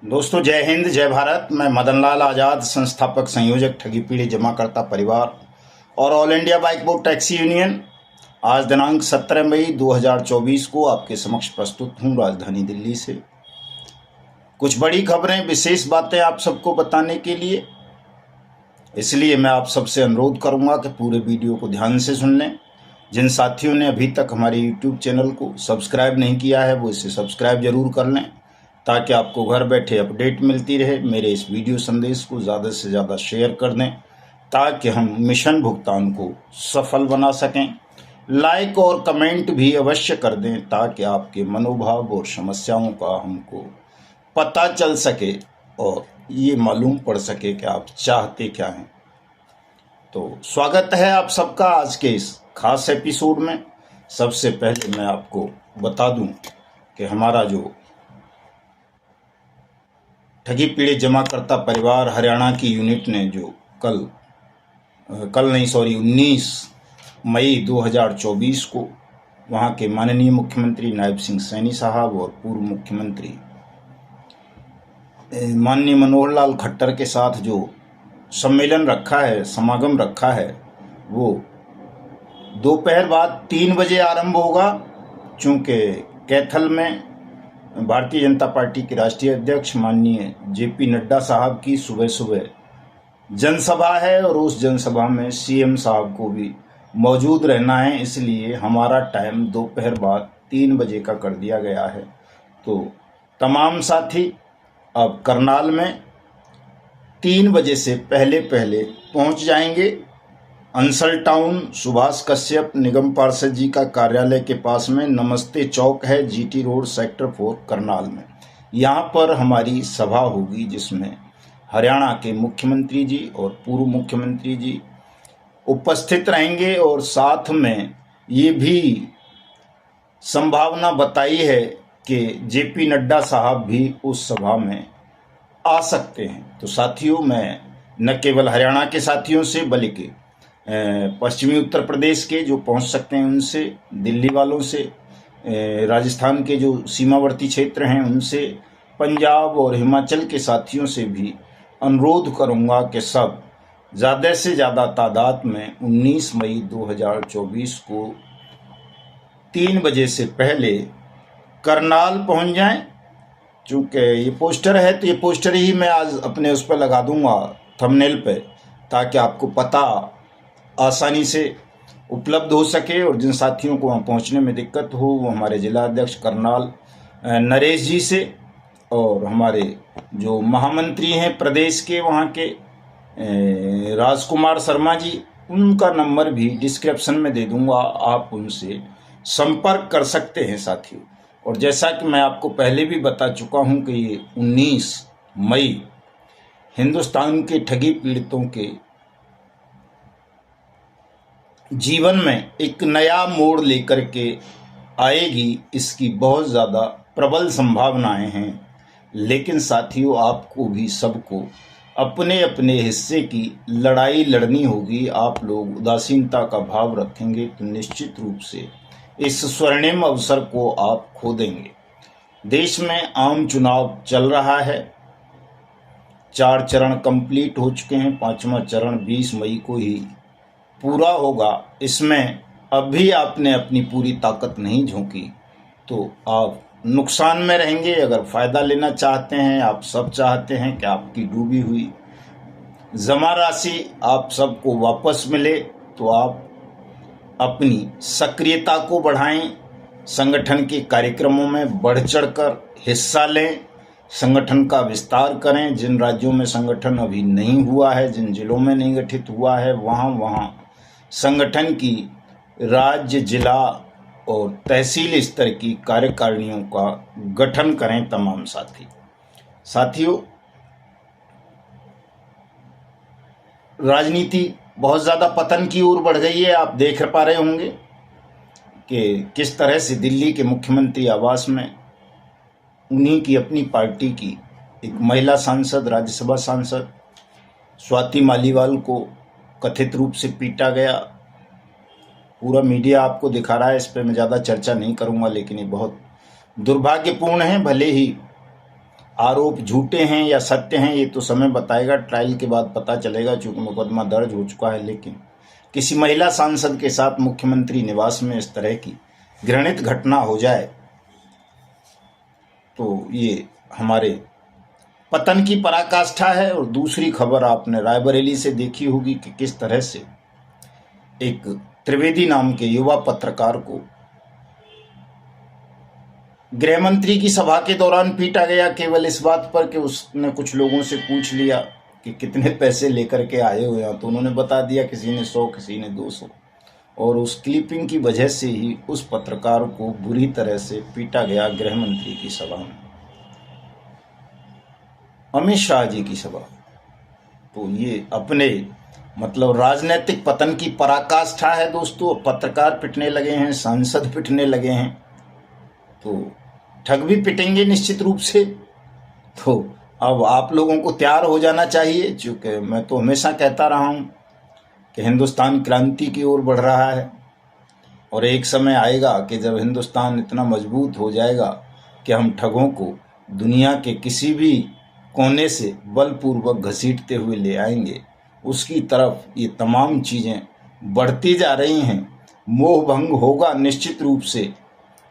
दोस्तों, जय हिंद, जय भारत। मैं मदन लाल आज़ाद, संस्थापक संयोजक ठगी पीढ़ी जमाकर्ता परिवार और all India bike board taxi union, आज दिनांक 17 मई 2024 को आपके समक्ष प्रस्तुत हूँ राजधानी दिल्ली से। कुछ बड़ी खबरें, विशेष बातें आप सबको बताने के लिए, इसलिए मैं आप सबसे अनुरोध करूंगा कि पूरे वीडियो को ध्यान से सुन लें। जिन साथियों ने अभी तक हमारे YouTube चैनल को सब्सक्राइब नहीं किया है वो इसे सब्सक्राइब जरूर कर लें, ताकि आपको घर बैठे अपडेट मिलती रहे। मेरे इस वीडियो संदेश को ज़्यादा से ज़्यादा शेयर कर दें ताकि हम मिशन भुगतान को सफल बना सकें। लाइक और कमेंट भी अवश्य कर दें ताकि आपके मनोभाव और समस्याओं का हमको पता चल सके और ये मालूम पड़ सके कि आप चाहते क्या हैं। तो स्वागत है आप सबका आज के इस खास एपिसोड में। सबसे पहले मैं आपको बता दूं कि हमारा जो ठगी पीड़ित जमाकर्ता परिवार हरियाणा की यूनिट ने जो 19 मई 2024 को वहाँ के माननीय मुख्यमंत्री नायब सिंह सैनी साहब और पूर्व मुख्यमंत्री माननीय मनोहर लाल खट्टर के साथ जो सम्मेलन रखा है, समागम रखा है, वो दोपहर बाद 3 बजे आरंभ होगा। चूँकि कैथल में भारतीय जनता पार्टी के राष्ट्रीय अध्यक्ष माननीय जेपी नड्डा साहब की सुबह सुबह जनसभा है और उस जनसभा में सीएम साहब को भी मौजूद रहना है, इसलिए हमारा टाइम दोपहर बाद 3 बजे का कर दिया गया है। तो तमाम साथी अब करनाल में 3 बजे से पहले पहले पहुंच जाएंगे। अंसल टाउन सुभाष कश्यप निगम पार्षद जी का कार्यालय के पास में नमस्ते चौक है, जीटी रोड, सेक्टर 4 करनाल में। यहाँ पर हमारी सभा होगी जिसमें हरियाणा के मुख्यमंत्री जी और पूर्व मुख्यमंत्री जी उपस्थित रहेंगे और साथ में ये भी संभावना बताई है कि जेपी नड्डा साहब भी उस सभा में आ सकते हैं। तो साथियों, मैं न केवल हरियाणा के साथियों से बल्कि पश्चिमी उत्तर प्रदेश के जो पहुंच सकते हैं उनसे, दिल्ली वालों से, राजस्थान के जो सीमावर्ती क्षेत्र हैं उनसे, पंजाब और हिमाचल के साथियों से भी अनुरोध करूंगा कि सब ज़्यादा से ज़्यादा तादाद में 19 मई 2024 को 3 बजे से पहले करनाल पहुंच जाएं। चूँकि ये पोस्टर है तो ये पोस्टर ही मैं आज अपने उस पर लगा दूंगा थंबनेल पे, ताकि आपको पता आसानी से उपलब्ध हो सके। और जिन साथियों को वहाँ पहुँचने में दिक्कत हो वो हमारे जिला अध्यक्ष करनाल नरेश जी से और हमारे जो महामंत्री हैं प्रदेश के वहाँ के राजकुमार शर्मा जी, उनका नंबर भी डिस्क्रिप्शन में दे दूंगा, आप उनसे संपर्क कर सकते हैं साथियों। और जैसा कि मैं आपको पहले भी बता चुका हूं कि ये 19 मई हिंदुस्तान के ठगी पीड़ितों के जीवन में एक नया मोड़ लेकर के आएगी, इसकी बहुत ज़्यादा प्रबल संभावनाएं हैं। लेकिन साथियों, आपको भी सबको अपने अपने हिस्से की लड़ाई लड़नी होगी। आप लोग उदासीनता का भाव रखेंगे तो निश्चित रूप से इस स्वर्णिम अवसर को आप खो देंगे। देश में आम चुनाव चल रहा है, 4 चरण कंप्लीट हो चुके हैं, 5वां चरण 20 मई को ही पूरा होगा। इसमें अभी आपने अपनी पूरी ताकत नहीं झोंकी तो आप नुकसान में रहेंगे। अगर फ़ायदा लेना चाहते हैं, आप सब चाहते हैं कि आपकी डूबी हुई जमा राशि आप सबको वापस मिले, तो आप अपनी सक्रियता को बढ़ाएं, संगठन के कार्यक्रमों में बढ़ चढ़कर हिस्सा लें, संगठन का विस्तार करें। जिन राज्यों में संगठन अभी नहीं हुआ है, जिन जिलों में नहीं गठित हुआ है, वहाँ संगठन की राज्य, जिला और तहसील स्तर की कार्यकारिणियों का गठन करें तमाम साथियों। राजनीति बहुत ज़्यादा पतन की ओर बढ़ गई है। आप देख पा रहे होंगे कि किस तरह से दिल्ली के मुख्यमंत्री आवास में उन्हीं की अपनी पार्टी की एक महिला सांसद, राज्यसभा सांसद स्वाति मालीवाल को कथित रूप से पीटा गया। पूरा मीडिया आपको दिखा रहा है, इस पर मैं ज़्यादा चर्चा नहीं करूंगा, लेकिन ये बहुत दुर्भाग्यपूर्ण है। भले ही आरोप झूठे हैं या सत्य हैं ये तो समय बताएगा, ट्रायल के बाद पता चलेगा, चूंकि मुकदमा दर्ज हो चुका है। लेकिन किसी महिला सांसद के साथ मुख्यमंत्री निवास में इस तरह की घृणित घटना हो जाए तो ये हमारे पतन की पराकाष्ठा है। और दूसरी खबर आपने रायबरेली से देखी होगी कि किस तरह से एक त्रिवेदी नाम के युवा पत्रकार को गृह मंत्री की सभा के दौरान पीटा गया, केवल इस बात पर कि उसने कुछ लोगों से पूछ लिया कि कितने पैसे लेकर के आए हुए हैं, तो उन्होंने बता दिया किसी ने 100 किसी ने 200, और उस क्लिपिंग की वजह से ही उस पत्रकार को बुरी तरह से पीटा गया गृह मंत्री की सभा में, अमित शाह जी की सभा। तो ये अपने मतलब राजनीतिक पतन की पराकाष्ठा है दोस्तों। पत्रकार पिटने लगे हैं, सांसद पिटने लगे हैं, तो ठग भी पिटेंगे निश्चित रूप से। तो अब आप लोगों को तैयार हो जाना चाहिए, क्योंकि मैं तो हमेशा कहता रहा हूं कि हिंदुस्तान क्रांति की ओर बढ़ रहा है, और एक समय आएगा कि जब हिंदुस्तान इतना मजबूत हो जाएगा कि हम ठगों को दुनिया के किसी भी कोने से बलपूर्वक घसीटते हुए ले आएंगे। उसकी तरफ ये तमाम चीज़ें बढ़ती जा रही हैं, मोह भंग होगा निश्चित रूप से।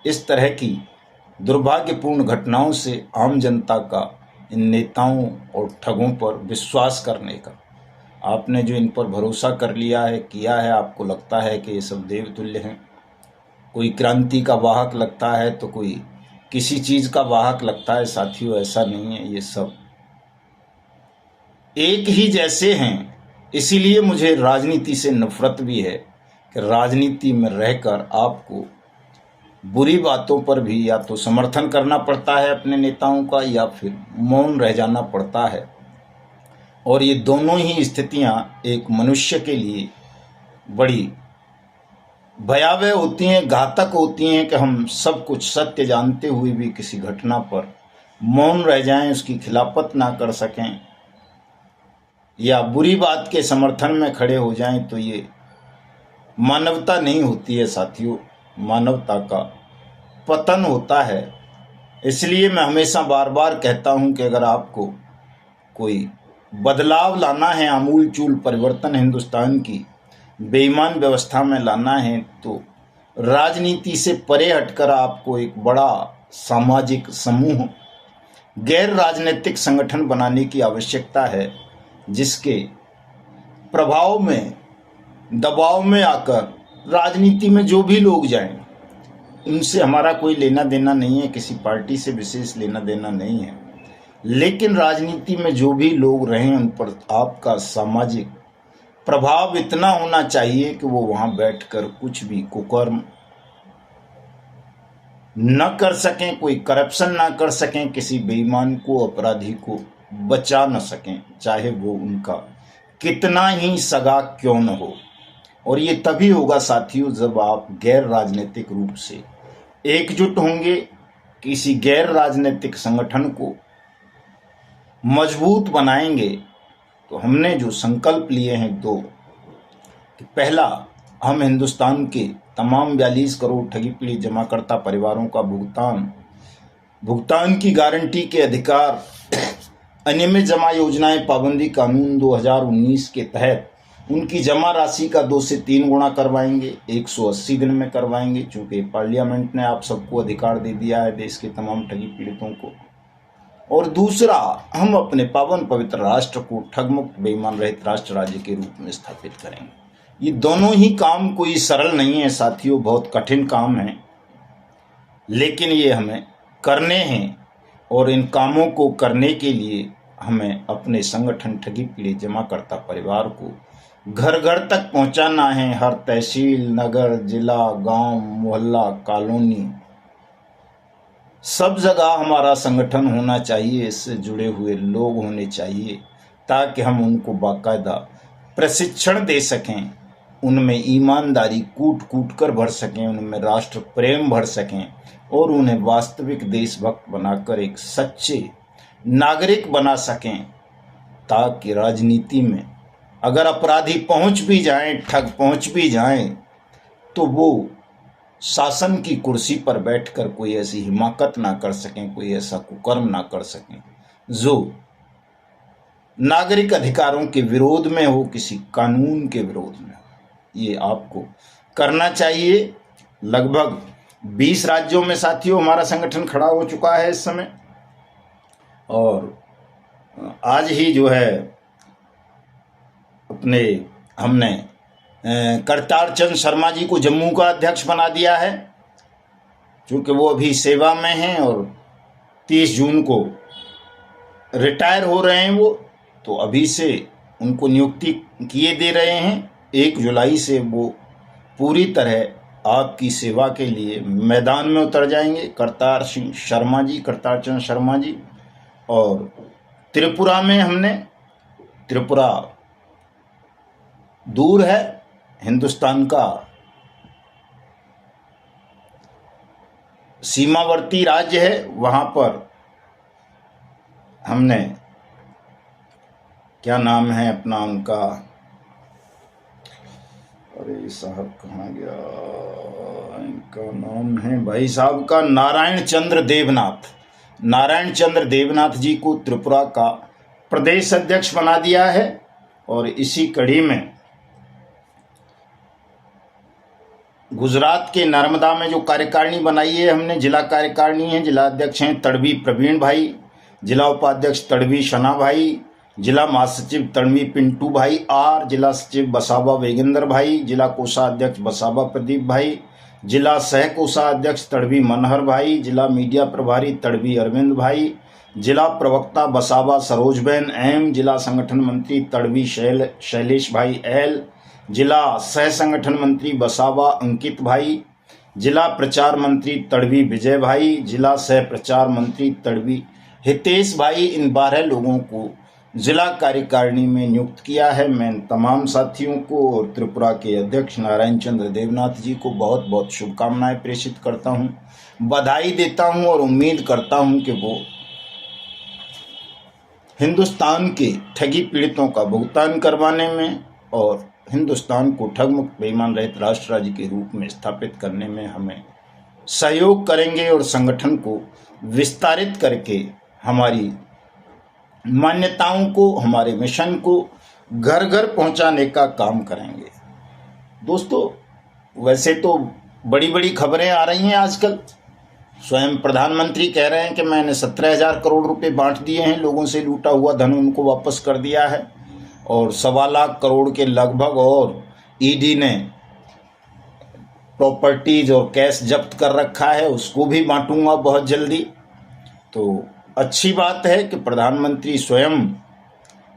इस तरह की दुर्भाग्यपूर्ण घटनाओं से आम जनता का इन नेताओं और ठगों पर विश्वास करने का, आपने जो इन पर भरोसा कर लिया है, किया है, आपको लगता है कि ये सब देवतुल्य हैं, कोई क्रांति का वाहक लगता है तो कोई किसी चीज़ का वाहक लगता है। साथियों, ऐसा नहीं है, ये सब एक ही जैसे हैं। इसीलिए मुझे राजनीति से नफरत भी है कि राजनीति में रहकर आपको बुरी बातों पर भी या तो समर्थन करना पड़ता है अपने नेताओं का, या फिर मौन रह जाना पड़ता है। और ये दोनों ही स्थितियां एक मनुष्य के लिए बड़ी भयावह होती हैं, घातक होती हैं कि हम सब कुछ सत्य जानते हुए भी किसी घटना पर मौन रह जाएं, उसकी खिलाफत ना कर सकें, या बुरी बात के समर्थन में खड़े हो जाएं। तो ये मानवता नहीं होती है साथियों, मानवता का पतन होता है। इसलिए मैं हमेशा बार बार कहता हूं कि अगर आपको कोई बदलाव लाना है, आमूलचूल परिवर्तन हिंदुस्तान की बेईमान व्यवस्था में लाना है, तो राजनीति से परे हटकर आपको एक बड़ा सामाजिक समूह, गैर राजनीतिक संगठन बनाने की आवश्यकता है, जिसके प्रभाव में, दबाव में आकर राजनीति में जो भी लोग जाएं, उनसे हमारा कोई लेना देना नहीं है, किसी पार्टी से विशेष लेना देना नहीं है। लेकिन राजनीति में जो भी लोग रहें, उन पर आपका सामाजिक प्रभाव इतना होना चाहिए कि वो वहां बैठकर कुछ भी कुकर्म न कर सकें, कोई करप्शन ना कर सकें, किसी बेईमान को, अपराधी को बचा न सकें, चाहे वो उनका कितना ही सगा क्यों न हो। और ये तभी होगा साथियों जब आप गैर राजनीतिक रूप से एकजुट होंगे, किसी गैर राजनीतिक संगठन को मजबूत बनाएंगे। तो हमने जो संकल्प लिए हैं दो, कि पहला, हम हिंदुस्तान के तमाम 42 करोड़ ठगी पीड़ित जमाकर्ता परिवारों का भुगतान की गारंटी के अधिकार, अनियमित जमा योजनाएं पाबंदी कानून 2019 के तहत उनकी जमा राशि का 2 से 3 गुना करवाएंगे, 180 दिन में करवाएंगे, चूंकि पार्लियामेंट ने आप सबको अधिकार दे दिया है देश के तमाम ठगी पीड़ितों को। और दूसरा, हम अपने पावन पवित्र राष्ट्र को ठगमुक्त बेईमान रहित राष्ट्र राज्य के रूप में स्थापित करेंगे। ये दोनों ही काम कोई सरल नहीं है साथियों, बहुत कठिन काम है, लेकिन ये हमें करने हैं। और इन कामों को करने के लिए हमें अपने संगठन ठगी पीड़ित जमाकर्ता परिवार को घर घर तक पहुंचाना है। हर तहसील, नगर, जिला, गांव, मोहल्ला, कॉलोनी, सब जगह हमारा संगठन होना चाहिए, इससे जुड़े हुए लोग होने चाहिए, ताकि हम उनको बाकायदा प्रशिक्षण दे सकें, उनमें ईमानदारी कूट कूट कर भर सकें, उनमें राष्ट्र प्रेम भर सकें, और उन्हें वास्तविक देशभक्त बनाकर एक सच्चे नागरिक बना सकें, ताकि राजनीति में अगर अपराधी पहुंच भी जाएं, ठग पहुंच भी जाएं, तो वो शासन की कुर्सी पर बैठकर कोई ऐसी हिमाकत ना कर सकें, कोई ऐसा कुकर्म ना कर सकें जो नागरिक अधिकारों के विरोध में हो, किसी कानून के विरोध में हो, ये आपको करना चाहिए। लगभग 20 राज्यों में साथियों हमारा संगठन खड़ा हो चुका है इस समय, और आज ही जो है अपने हमने करतार चंद शर्मा जी को जम्मू का अध्यक्ष बना दिया है, क्योंकि वो अभी सेवा में हैं और 30 जून को रिटायर हो रहे हैं वो, तो अभी से उनको नियुक्ति किए दे रहे हैं। 1 जुलाई से वो पूरी तरह आपकी सेवा के लिए मैदान में उतर जाएंगे, करतार चंद शर्मा जी। और त्रिपुरा में हमने, त्रिपुरा दूर है, हिंदुस्तान का सीमावर्ती राज्य है, वहां पर हमने, क्या नाम है अपना उनका, अरे साहब कहाँ गया, इनका नाम है भाई साहब का नारायण चंद्र देवनाथ जी को त्रिपुरा का प्रदेश अध्यक्ष बना दिया है। और इसी कड़ी में गुजरात के नर्मदा में जो कार्यकारिणी बनाई है हमने, जिला कार्यकारिणी है, जिला अध्यक्ष हैं तड़वी प्रवीण भाई, जिला उपाध्यक्ष तड़वी शना भाई, जिला महासचिव तड़वी पिंटू भाई आर, जिला सचिव बसाबा वेगेंद्र भाई, जिला कोषाध्यक्ष बसाबा प्रदीप भाई, जिला सह कोषाध्यक्ष तड़वी मनहर भाई, जिला मीडिया प्रभारी तड़वी अरविंद भाई, जिला प्रवक्ता बसाबा सरोजबेन एम, जिला संगठन मंत्री तड़वी शैलेश भाई एल, जिला सह संगठन मंत्री बसाबा अंकित भाई, जिला प्रचार मंत्री तड़वी विजय भाई, जिला सह प्रचार मंत्री तड़वी हितेश भाई। इन 12 लोगों को जिला कार्यकारिणी में नियुक्त किया है। मैं तमाम साथियों को और त्रिपुरा के अध्यक्ष नारायण चंद्र देवनाथ जी को बहुत बहुत शुभकामनाएं प्रेषित करता हूं, बधाई देता हूं और उम्मीद करता हूं कि वो हिंदुस्तान के ठगी पीड़ितों का भुगतान करवाने में और हिंदुस्तान को ठग मुक्त बेईमान रहित राष्ट्र राज्य के रूप में स्थापित करने में हमें सहयोग करेंगे और संगठन को विस्तारित करके हमारी मान्यताओं को, हमारे मिशन को घर घर पहुंचाने का काम करेंगे। दोस्तों, वैसे तो बड़ी बड़ी खबरें आ रही हैं आजकल। स्वयं प्रधानमंत्री कह रहे हैं कि मैंने 17,000 करोड़ रुपए बांट दिए हैं, लोगों से लूटा हुआ धन उनको वापस कर दिया है, और 1.25 लाख करोड़ के लगभग और ईडी ने प्रॉपर्टीज और कैश जब्त कर रखा है, उसको भी बांटूंगा बहुत जल्दी। तो अच्छी बात है कि प्रधानमंत्री स्वयं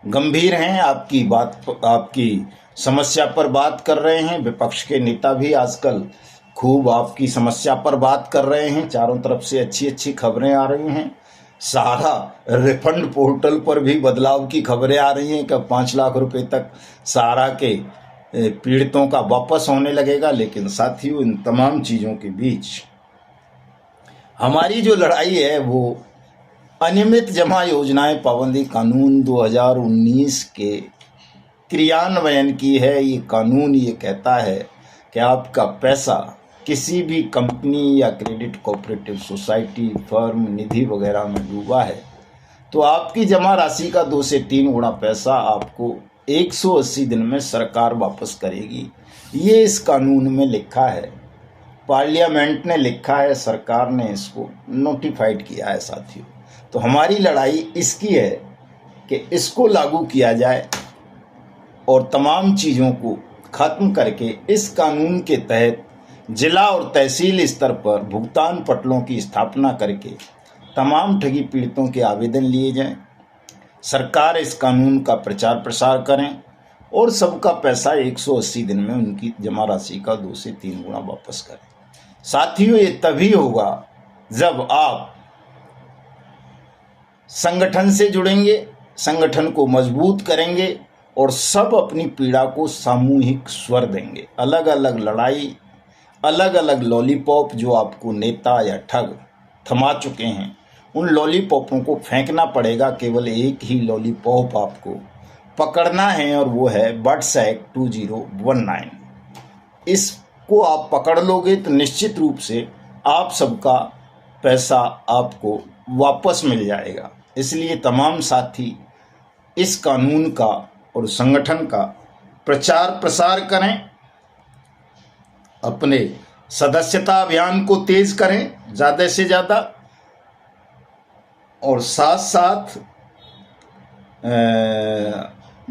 गंभीर हैं, आपकी समस्या पर बात कर रहे हैं। विपक्ष के नेता भी आजकल खूब आपकी समस्या पर बात कर रहे हैं, चारों तरफ से अच्छी अच्छी खबरें आ रही हैं। सारा रिफंड पोर्टल पर भी बदलाव की खबरें आ रही हैं कि 5 लाख रुपए तक सारा के पीड़ितों का वापस होने लगेगा। लेकिन साथियों, इन तमाम चीज़ों के बीच हमारी जो लड़ाई है वो अनियमित जमा योजनाएं पाबंदी कानून 2019 के क्रियान्वयन की है। ये कानून ये कहता है कि आपका पैसा किसी भी कंपनी या क्रेडिट कोऑपरेटिव सोसाइटी, फर्म, निधि वगैरह में डूबा है तो आपकी जमा राशि का 2 से 3 गुना पैसा आपको 180 दिन में सरकार वापस करेगी। ये इस कानून में लिखा है, पार्लियामेंट ने लिखा है, सरकार ने इसको नोटिफाइड किया है साथियों। तो हमारी लड़ाई इसकी है कि इसको लागू किया जाए और तमाम चीज़ों को खत्म करके इस कानून के तहत जिला और तहसील स्तर पर भुगतान पटलों की स्थापना करके तमाम ठगी पीड़ितों के आवेदन लिए जाएं। सरकार इस कानून का प्रचार प्रसार करें और सबका पैसा 180 दिन में उनकी जमा राशि का 2 से 3 गुना वापस करें। साथियों, ये तभी होगा जब आप संगठन से जुड़ेंगे, संगठन को मजबूत करेंगे और सब अपनी पीड़ा को सामूहिक स्वर देंगे। अलग अलग लड़ाई, अलग अलग लॉलीपॉप जो आपको नेता या ठग थमा चुके हैं, उन लॉलीपॉपों को फेंकना पड़ेगा। केवल एक ही लॉलीपॉप आपको पकड़ना है और वो है बट्स एक्ट 2019। इसको आप पकड़ लोगे तो निश्चित रूप से आप सबका पैसा आपको वापस मिल जाएगा। इसलिए तमाम साथी इस कानून का और संगठन का प्रचार प्रसार करें, अपने सदस्यता अभियान को तेज करें ज़्यादा से ज़्यादा, और साथ साथ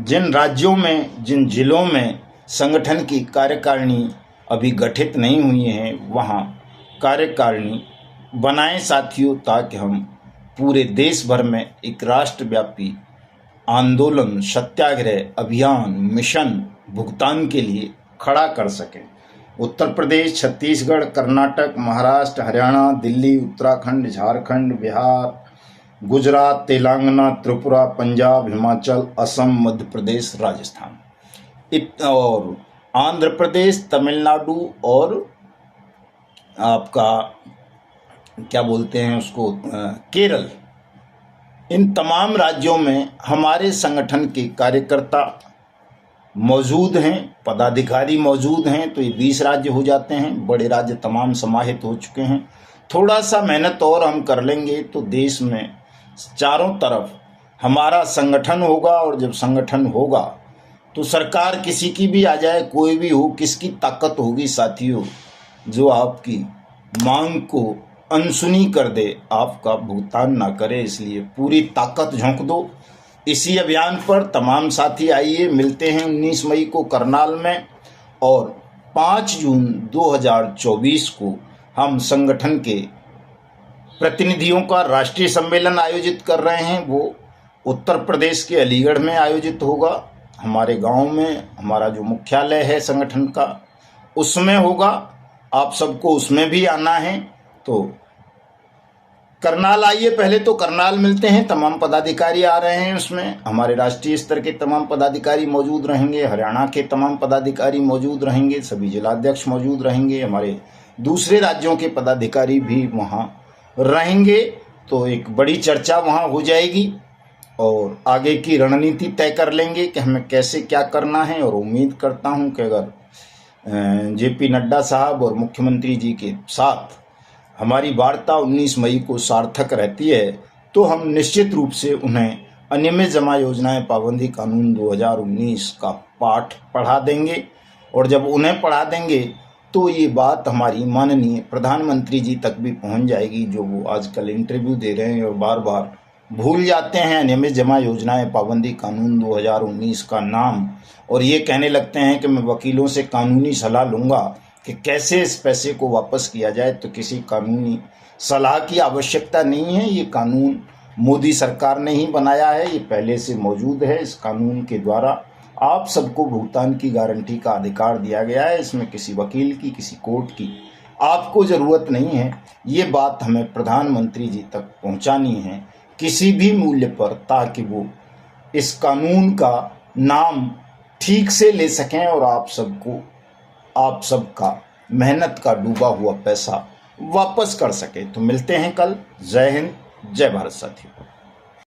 जिन राज्यों में, जिन जिलों में संगठन की कार्यकारिणी अभी गठित नहीं हुई है, वहाँ कार्यकारिणी बनाएं साथियों, ताकि हम पूरे देश भर में एक राष्ट्रव्यापी आंदोलन, सत्याग्रह, अभियान, मिशन भुगतान के लिए खड़ा कर सकें। उत्तर प्रदेश, छत्तीसगढ़, कर्नाटक, महाराष्ट्र, हरियाणा, दिल्ली, उत्तराखंड, झारखंड, बिहार, गुजरात, तेलंगाना, त्रिपुरा, पंजाब, हिमाचल, असम, मध्य प्रदेश, राजस्थान और आंध्र प्रदेश, तमिलनाडु और आपका क्या बोलते हैं उसको, केरल, इन तमाम राज्यों में हमारे संगठन के कार्यकर्ता मौजूद हैं, पदाधिकारी मौजूद हैं। तो ये 20 राज्य हो जाते हैं, बड़े राज्य तमाम समाहित हो चुके हैं। थोड़ा सा मेहनत और हम कर लेंगे तो देश में चारों तरफ हमारा संगठन होगा, और जब संगठन होगा तो सरकार किसी की भी आ जाए, कोई भी हो, किसकी ताकत होगी साथियों जो आपकी मांग को अनसुनी कर दे, आपका भुगतान ना करे। इसलिए पूरी ताकत झोंक दो इसी अभियान पर। तमाम साथी आइए, मिलते हैं 19 मई को करनाल में, और 5 जून 2024 को हम संगठन के प्रतिनिधियों का राष्ट्रीय सम्मेलन आयोजित कर रहे हैं। वो उत्तर प्रदेश के अलीगढ़ में आयोजित होगा, हमारे गांव में, हमारा जो मुख्यालय है संगठन का उसमें होगा। आप सबको उसमें भी आना है, तो करनाल आइए। पहले तो करनाल मिलते हैं, तमाम पदाधिकारी आ रहे हैं उसमें, हमारे राष्ट्रीय स्तर के तमाम पदाधिकारी मौजूद रहेंगे, हरियाणा के तमाम पदाधिकारी मौजूद रहेंगे, सभी जिलाध्यक्ष मौजूद रहेंगे, हमारे दूसरे राज्यों के पदाधिकारी भी वहाँ रहेंगे। तो एक बड़ी चर्चा वहाँ हो जाएगी और आगे की रणनीति तय कर लेंगे कि हमें कैसे क्या करना है। और उम्मीद करता हूँ कि अगर JP नड्डा साहब और मुख्यमंत्री जी के साथ हमारी वार्ता 19 मई को सार्थक रहती है, तो हम निश्चित रूप से उन्हें अनियमित जमा योजनाएं पाबंदी कानून 2019 का पाठ पढ़ा देंगे। और जब उन्हें पढ़ा देंगे तो ये बात हमारी माननीय प्रधानमंत्री जी तक भी पहुंच जाएगी, जो वो आजकल इंटरव्यू दे रहे हैं और बार बार भूल जाते हैं अनियमित जमा योजनाएं पाबंदी कानून 2019 का नाम, और ये कहने लगते हैं कि मैं वकीलों से कानूनी सलाह लूँगा कि कैसे इस पैसे को वापस किया जाए। तो किसी कानूनी सलाह की आवश्यकता नहीं है, ये कानून मोदी सरकार ने ही बनाया है, ये पहले से मौजूद है। इस कानून के द्वारा आप सबको भुगतान की गारंटी का अधिकार दिया गया है, इसमें किसी वकील की, किसी कोर्ट की आपको ज़रूरत नहीं है। ये बात हमें प्रधानमंत्री जी तक पहुंचानी है किसी भी मूल्य पर, ताकि वो इस कानून का नाम ठीक से ले सकें और आप सबको, आप सबका मेहनत का डूबा हुआ पैसा वापस कर सके। तो मिलते हैं कल। जय हिंद, जय भारत साथियों।